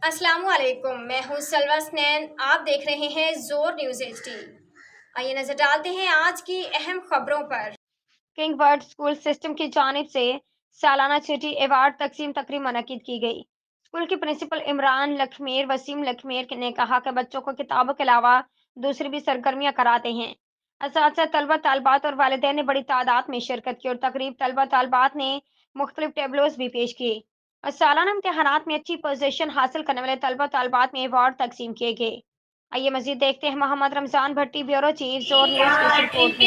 अस्सलामुअलैकुम, मैं हूँ सलवा स्नैन। आप देख रहे हैं जोर न्यूज़ HD। आइए नजर डालते हैं आज की अहम खबरों पर। किंग वर्ड स्कूल सिस्टम की जानिब से सालाना सिटी अवार्ड तकसीम तकरीब मुनक्किद की गई। स्कूल के प्रिंसिपल इमरान लखमेर वसीम लखमेर ने कहा कि बच्चों को किताबों के अलावा दूसरी भी सरगर्मियां कराते हैं। असातिज़ा, तलबा तालबात और वालिदैन ने बड़ी तादाद में शिरकत की और तकरीब तलबा तालबात ने मुख्तलिफ टेबलोस भी पेश किए और सालाना इम्तिहानात में अच्छी पोजीशन हासिल करने वाले तलबा तालबात में अवार्ड तकसीम किए गए। आइए मजीद देखते हैं मोहम्मद रमजान भट्टी, ब्यूरो चीफ, जोर न्यूज़ की इस रिपोर्ट में।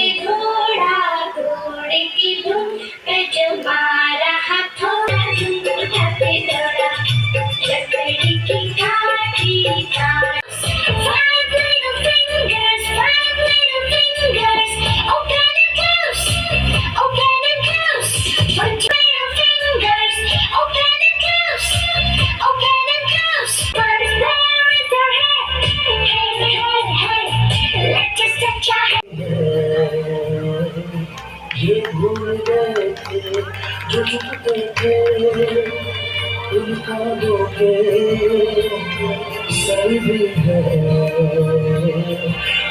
ये भूल गए थे जो चुपते थे उनका धोखे सर भी है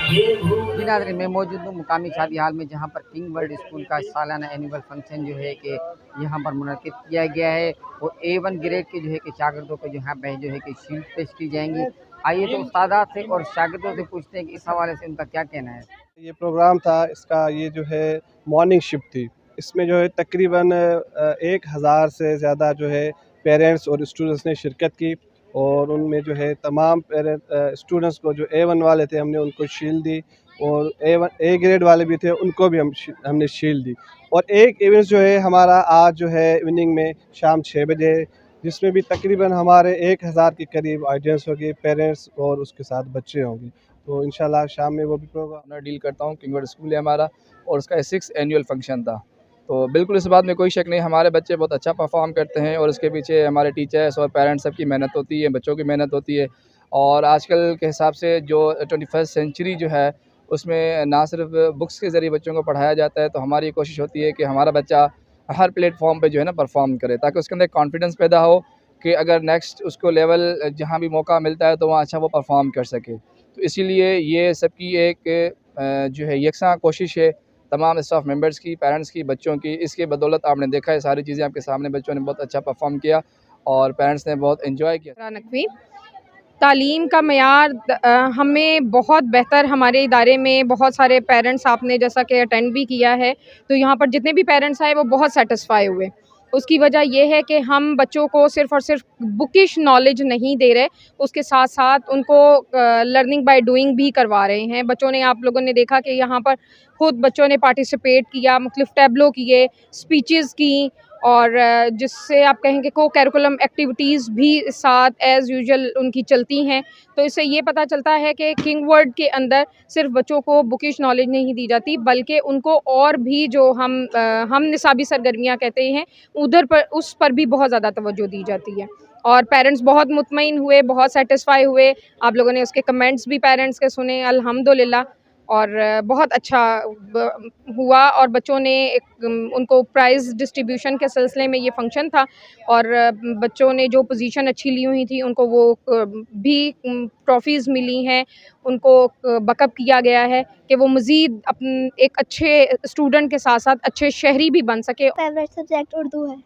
ये भूल। नाज़रीन, मैं मौजूद हूँ मुकामी शादी हाल में, जहाँ पर किंग वर्ल्ड स्कूल का सालाना एनुअल फंक्शन जो है कि यहाँ पर मुनक्किद किया गया है और A1 ग्रेड के जो है कि शागिर्दों को यहाँ पे जो है कि शील्ड पेश की जाएंगी। आइए तो उस्तादात से और शागिर्दों से पूछते हैं कि इस हवाले से उनका क्या कहना है। ये प्रोग्राम था, इसका ये जो है मॉर्निंग शिफ्ट थी। इसमें जो है तकरीबन 1000 से ज़्यादा जो है पेरेंट्स और स्टूडेंट्स ने शिरकत की और उनमें जो है तमाम स्टूडेंट्स को जो A1 वाले थे हमने उनको शील्ड दी और A ग्रेड वाले भी थे उनको भी हमने शील्ड दी। और एक इवेंट जो है हमारा आज जो है इवनिंग में शाम 6 बजे, जिसमें भी तकरीबन हमारे 1000 के करीब ऑडियंस होगी, पेरेंट्स और उसके साथ बच्चे होंगे। तो इंशाल्लाह शाम में वो भी प्रोग्राम मैं डील करता हूँ। किंग वर्ड स्कूल है हमारा और उसका 6th एनुअल फंक्शन था। तो बिल्कुल इस बात में कोई शक नहीं, हमारे बच्चे बहुत अच्छा परफॉर्म करते हैं और इसके पीछे हमारे टीचर्स और पेरेंट्स सबकी मेहनत होती है, बच्चों की मेहनत होती है। और आजकल के हिसाब से जो 21st सेंचुरी जो है उसमें ना सिर्फ बुक्स के ज़रिए बच्चों को पढ़ाया जाता है, तो हमारी कोशिश होती है कि हमारा बच्चा हर प्लेटफॉर्म पे जो है ना परफॉर्म करे, ताकि उसके अंदर कॉन्फिडेंस पैदा हो कि अगर नेक्स्ट उसको लेवल जहाँ भी मौका मिलता है तो वहाँ अच्छा वो परफॉर्म कर सके। तो इसीलिए ये सबकी एक जो है यकसा कोशिश है तमाम स्टाफ मेंबर्स की, पेरेंट्स की, बच्चों की। इसके बदौलत आपने देखा है सारी चीज़ें आपके सामने, बच्चों ने बहुत अच्छा परफॉर्म किया और पेरेंट्स ने बहुत एंजॉय किया। तालीम का मयार हमें बहुत बेहतर, हमारे इदारे में बहुत सारे पेरेंट्स आपने जैसा कि अटेंड भी किया है, तो यहाँ पर जितने भी पेरेंट्स आए वो बहुत सेटिस्फाई हुए। उसकी वजह ये है कि हम बच्चों को सिर्फ़ और सिर्फ बुकिश नॉलेज नहीं दे रहे, उसके साथ साथ उनको लर्निंग बाय डूइंग भी करवा रहे हैं। बच्चों ने, आप लोगों ने देखा कि यहाँ पर खुद बच्चों ने पार्टिसिपेट किया, मुख्तलिफ टैबलो किए, स्पीचेस की और जिससे आप कहेंगे को करिकुलम एक्टिविटीज़ भी साथ एज़ यूजुअल उनकी चलती हैं। तो इससे ये पता चलता है कि किंग वर्ड के अंदर सिर्फ बच्चों को बुकिश नॉलेज नहीं दी जाती, बल्कि उनको और भी जो हम निसाबी सरगर्मियाँ कहते हैं उधर पर, उस पर भी बहुत ज़्यादा तवज्जो दी जाती है। और पेरेंट्स बहुत मुतमईन हुए, बहुत सेटिस्फाई हुए। आप लोगों ने उसके कमेंट्स भी पेरेंट्स के सुने, अल्हम्दुलिल्लाह। और बहुत अच्छा हुआ और बच्चों ने उनको प्राइज़ डिस्ट्रीब्यूशन के सिलसिले में ये फंक्शन था और बच्चों ने जो पोजीशन अच्छी ली हुई थी उनको वो भी ट्रॉफ़ीज़ मिली हैं, उनको बकअप किया गया है कि वो मज़ीद एक अच्छे स्टूडेंट के साथ साथ अच्छे शहरी भी बन सके। फेवरेट सब्जेक्ट उर्दू है।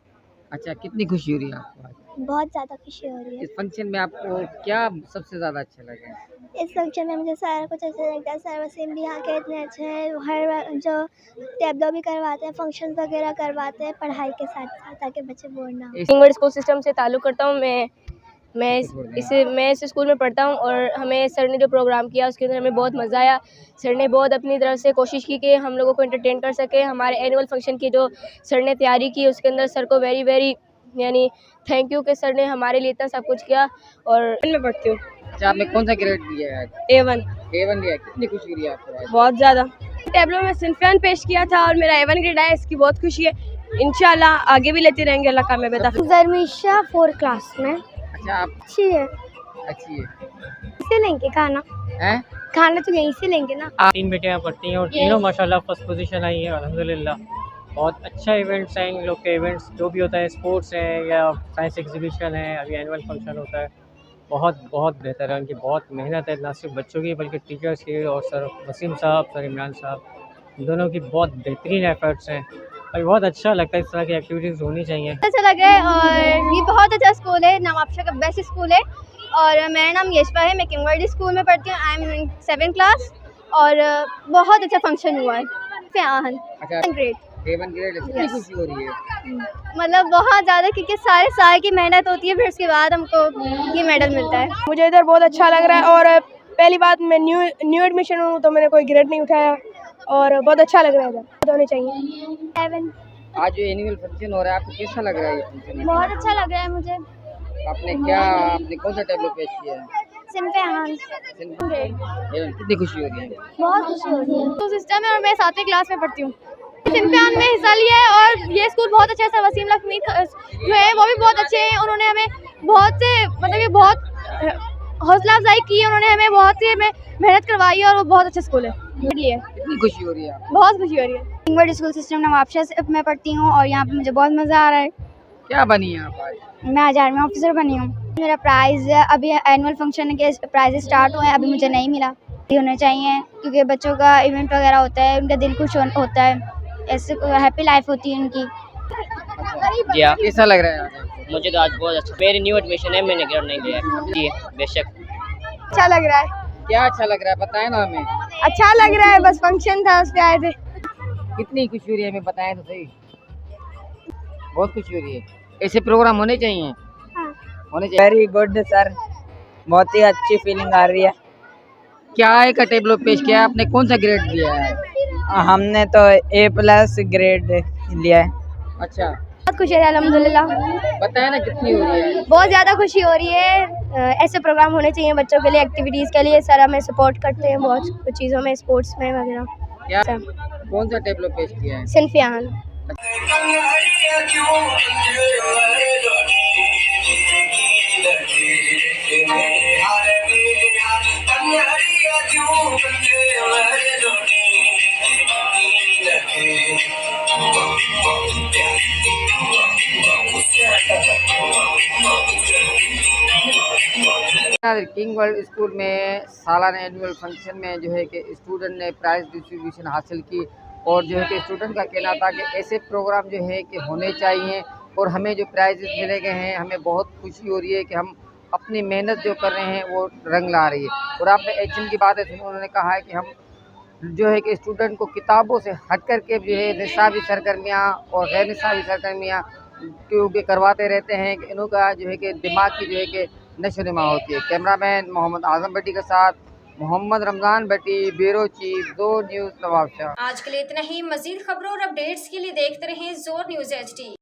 अच्छा, कितनी खुशी हो रही है आपको आज? बहुत ज़्यादा खुशी हो रही है। इस फंक्शन में आपको क्या सबसे ज़्यादा अच्छा लगा? इस फंक्शन में मुझे सारा कुछ अच्छा लगता है। सर वसीम भी यहाँ के इतने अच्छे हैं, हर जो टैबलो भी करवाते हैं, फंक्शंस वगैरह करवाते हैं पढ़ाई के साथ साथ, ताकि बच्चे बोर ना हो। किंग वर्ड स्कूल सिस्टम से ताल्लुक़ करता हूँ मैं इस स्कूल में पढ़ता हूँ और हमें सर ने जो प्रोग्राम किया उसके अंदर हमें बहुत मज़ा आया। सर ने बहुत अपनी तरफ से कोशिश की कि हम लोगों को एंटरटेन कर सके। हमारे एनुअल फंक्शन की जो सर ने तैयारी की उसके अंदर सर को वेरी यानी थैंक यू कि सर ने हमारे लिए इतना सब कुछ किया। और मैं पढ़ती हूँ। अच्छा, आपने कौन सा ग्रेड दिया है? A1 लिया। कितनी खुशी हो रही है आपको आज? बहुत ज़्यादा। टैबलो में सिनफियान पेश किया था और मेरा A1 ग्रेड आया, इसकी बहुत खुशी है। इंशाल्लाह आगे भी लेते रहेंगे, अल्लाह का मैं बेटा। ज़रमीशा 4 क्लास में। अच्छा, आप अच्छी है। इसे लेंगे खाना हैं? खाना तो यहीं से लेंगे ना। 3 बेटियां पढ़ती हैं और तीनों माशाल्लाह फर्स्ट पोजीशन आई है, अल्हम्दुलिल्लाह। बहुत अच्छा इवेंट्स हैं इन लोग के। इवेंट्स जो भी होता है, स्पोर्ट्स है या साइंस एग्जीबिशन है, अभी एनुअल फंक्शन होता है, बहुत बहुत बेहतर है। उनकी बहुत मेहनत है, ना सिर्फ बच्चों की बल्कि टीचर्स की, और सर वसीम साहब, सर इमरान साहब, दोनों की बहुत बेहतरीन एफर्ट्स हैं और बहुत अच्छा लगता है। इस तरह की एक्टिविटीज़ होनी चाहिए। अच्छा लगा है और ये बहुत अच्छा स्कूल है, नवाबशाह का बेस्ट स्कूल है। और मेरा नाम यशपा है, मैं किंग वर्ल्ड स्कूल में पढ़ती हूँ। I am in 7th class और बहुत अच्छा फंक्शन हुआ है। फ़ियान ग्रेट A1 ग्रेड कितनी खुशी हो रही है? मतलब बहुत ज़्यादा, क्योंकि सारे साल की मेहनत होती है, फिर उसके बाद हमको ये मेडल मिलता है। मुझे इधर बहुत अच्छा लग रहा है और पहली बात मैं न्यू एडमिशन हूँ तो मैंने कोई ग्रेड नहीं उठाया और बहुत अच्छा लग रहा है। इधर होने चाहिए। 7 आज जो एनुअल फंक्शन हो रहा है आपको कैसा लग रहा है ये फंक्शन? बहुत अच्छा लग रहा है मुझे। आपने कौन सा टेबलो पेश किया है? सिम्फियान कितनी खुशी हो रही है? बहुत खुशी हो रही है। तो सिस्टम है और मैं 7वीं क्लास में पढ़ती हूँ। सिम्फियान में हिस्सा लिया है और ये स्कूल बहुत अच्छा है। वसीम लखमी जो है वो भी बहुत अच्छे हैं। उन्होंने हमें बहुत से मतलब ये बहुत हौसला अफजाई की है। उन्होंने हमें बहुत से मेहनत करवाई है और वो बहुत अच्छा स्कूल है। कितनी खुशी हो रही है? बहुत खुशी हो रही है। King world school system Nawabshah में पढ़ती हूँ और यहाँ पे मुझे बहुत मज़ा आ रहा है। क्या बनी है आप आज? मैं आज आर्मी ऑफिसर बनी हूँ। मेरा प्राइज़ अभी एनुअल फंक्शन के प्राइज़ स्टार्ट हुए हैं, अभी मुझे नहीं मिला। ये होने चाहिए क्योंकि बच्चों का इवेंट वगैरह होता है, उनका दिल खुश होता है, ऐसे हैप्पी लाइफ होती है उनकी। जी हाँ, कैसा लग रहा है आज? मुझे तो आज बहुत अच्छा, मेरी न्यू एडमिशन है, मैंने ग्रेड नहीं लिया है। जी बेशक अच्छा लग रहा है। क्या अच्छा लग रहा है बताएं ना हमें। अच्छा लग रहा है, बस फंक्शन था उस पे आए थे। कितनी खुशी हो रही है हमें बताएं तो सही। बहुत खुशी हो रही है। ऐसे प्रोग्राम होने चाहिए। होने चाहिए। वेरी गुड सर, बहुत ही अच्छी फीलिंग आ रही है। क्या एक टेबलो पेश किया, आपने कौन सा ग्रेड दिया है? हमने तो A+ ग्रेड लिया है। अच्छा, बहुत खुशी है अल्हम्दुलिल्लाह। बताया ना कितनी हो रही है? बहुत ज़्यादा खुशी हो रही है। ऐसे प्रोग्राम होने चाहिए बच्चों के लिए, एक्टिविटीज़ के लिए। सर हमें सपोर्ट करते हैं बहुत कुछ चीज़ों में, स्पोर्ट्स में वगैरह। क्या कौन सा टेबलो पेश किया है? सिम्फियान। किंग वर्ल्ड स्कूल में सालाना एनुअल फंक्शन में जो है कि स्टूडेंट ने प्राइज डिस्ट्रीब्यूशन हासिल की और जो है कि स्टूडेंट का कहना था कि ऐसे प्रोग्राम जो है कि होने चाहिए और हमें जो प्राइजेस मिले गए हैं हमें बहुत खुशी हो रही है कि हम अपनी मेहनत जो कर रहे हैं वो रंग ला रही है। और आपने एचएम की बातें सुनी, उन्होंने कहा है कि हम जो है कि स्टूडेंट को किताबों से हट करके जो है निसाबी सरगर्मियाँ और गैर निसाबी सरगर्मियाँ क्योंकि करवाते रहते हैं कि इनका जो है कि दिमाग की जो है कि नशो नुमा होती है। कैमरामैन मोहम्मद आजम भट्टी के साथ मोहम्मद रमज़ान भट्टी, ब्यूरो चीफ, ज़ोर न्यूज़ नवाबशाह। आज के लिए इतना ही। मजीद खबरों और अपडेट्स के लिए देखते रहें ज़ोर न्यूज़ HD।